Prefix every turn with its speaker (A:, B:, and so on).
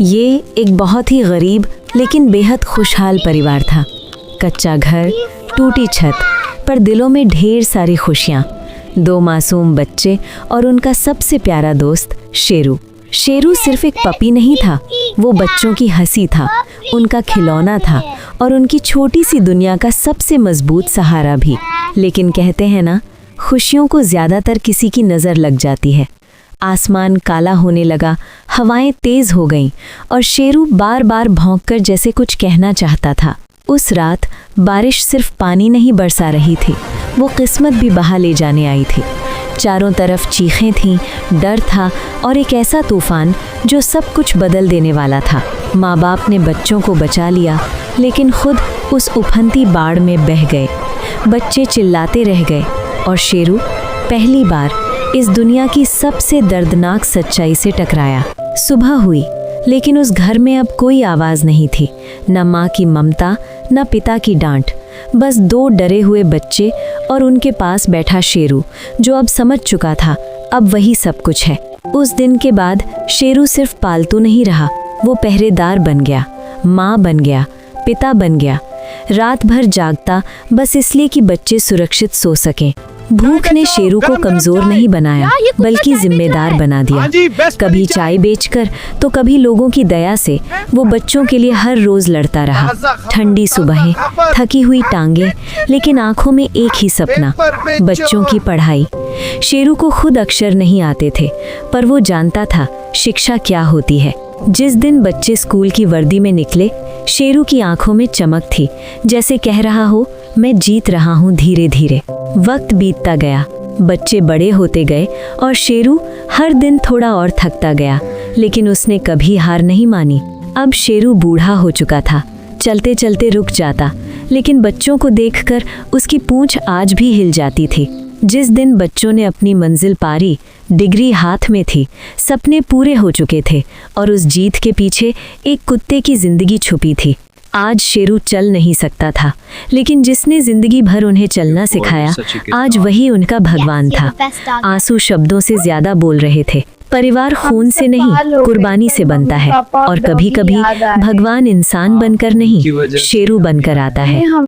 A: ये एक बहुत ही गरीब लेकिन बेहद खुशहाल परिवार था। कच्चा घर, टूटी छत, पर दिलों में ढेर सारी खुशियाँ। 2 मासूम बच्चे और उनका सबसे प्यारा दोस्त शेरू। शेरू सिर्फ एक पपी नहीं था, वो बच्चों की हंसी था, उनका खिलौना था और उनकी छोटी सी दुनिया का सबसे मजबूत सहारा भी। लेकिन कहते हैं ना, खुशियों को ज़्यादातर किसी की नज़र लग जाती है। आसमान काला होने लगा, हवाएं तेज हो गईं और शेरू बार बार भौंककर जैसे कुछ कहना चाहता था। उस रात बारिश सिर्फ पानी नहीं बरसा रही थी, वो किस्मत भी बहा ले जाने आई थी। चारों तरफ चीखें थीं, डर था और एक ऐसा तूफान जो सब कुछ बदल देने वाला था। माँ बाप ने बच्चों को बचा लिया, लेकिन खुद उस उफनती बाढ़ में बह गए। बच्चे चिल्लाते रह गए और शेरू पहली बार इस दुनिया की सबसे दर्दनाक सच्चाई से टकराया। सुबह हुई, लेकिन उस घर में अब कोई आवाज़ नहीं थी, न माँ की ममता, न पिता की डांट, बस 2 डरे हुए बच्चे और उनके पास बैठा शेरू, जो अब समझ चुका था अब वही सब कुछ है। उस दिन के बाद शेरू सिर्फ पालतू नहीं रहा, वो पहरेदार बन गया, माँ बन गया, पिता बन गया। रात भर जागता बस इसलिए कि बच्चे सुरक्षित सो सकें। भूख ने शेरू को कमजोर नहीं बनाया, बल्कि जिम्मेदार बना दिया। कभी चाय बेचकर तो कभी लोगों की दया से वो बच्चों के लिए हर रोज लड़ता रहा। ठंडी सुबहें, थकी हुई टांगे, लेकिन आंखों में एक ही सपना, बच्चों की पढ़ाई। शेरू को खुद अक्षर नहीं आते थे, पर वो जानता था शिक्षा क्या होती है। जिस दिन बच्चे स्कूल की वर्दी में निकले, शेरू की आंखों में चमक थी, जैसे कह रहा हो, मैं जीत रहा हूँ धीरे धीरे। वक्त बीतता गया, बच्चे बड़े होते गए और शेरू हर दिन थोड़ा और थकता गया, लेकिन उसने कभी हार नहीं मानी। अब शेरू बूढ़ा हो चुका था, चलते चलते रुक जाता, लेकिन बच्चों को देखकर उसकी पूंछ आज भी हिल जाती थी। जिस दिन बच्चों ने अपनी मंजिल पारी, डिग्री हाथ में थी, सपने पूरे हो चुके थे और उस जीत के पीछे एक कुत्ते की जिंदगी छुपी थी। आज शेरू चल नहीं सकता था, लेकिन जिसने जिंदगी भर उन्हें चलना सिखाया, आज वही उनका भगवान था। आंसू शब्दों से ज्यादा बोल रहे थे। परिवार खून से नहीं, कुर्बानी से बनता है और कभी-कभी भगवान इंसान बनकर नहीं, शेरू बनकर आता है।